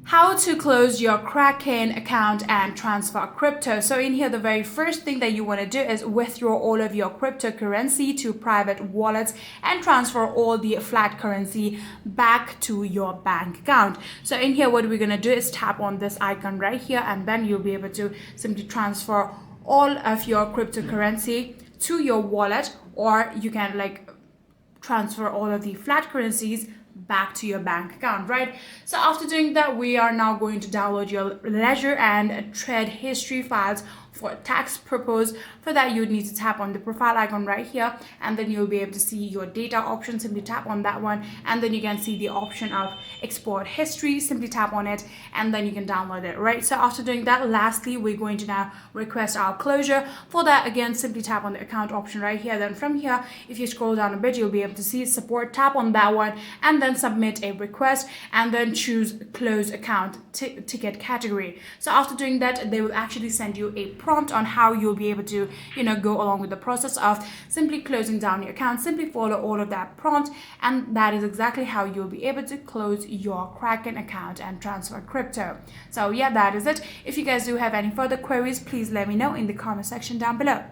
How to close your Kraken account and transfer crypto. So in here, the very first thing that you want to do is withdraw all of your cryptocurrency to private wallets and transfer all the fiat currency back to your bank account. So in here, what we're going to do is tap on this icon right here, and then you'll be able to simply transfer all of your cryptocurrency to your wallet, or you can transfer all of the fiat currencies back to your bank account, right? So after doing that, we are now going to download your ledger and trade history files for tax purpose. For that, you would need to tap on the profile icon right here, and then you'll be able to see your data option. Simply tap on that one, and then you can see the option of export history. Simply tap on it, and then you can download it, right? So after doing that, lastly, we're going to now request our closure. For that, again, simply tap on the account option right here. Then from here, if you scroll down a bit, you'll be able to see support. Tap on that one, and then submit a request, and then choose close account ticket category. So after doing that, they will actually send you a prompt on how you'll be able to go along with the process of simply closing down your account. Simply follow all of that prompt, and that is exactly how you'll be able to close your Kraken account and transfer crypto. So yeah, that is it. If you guys do have any further queries, please let me know in the comment section down below.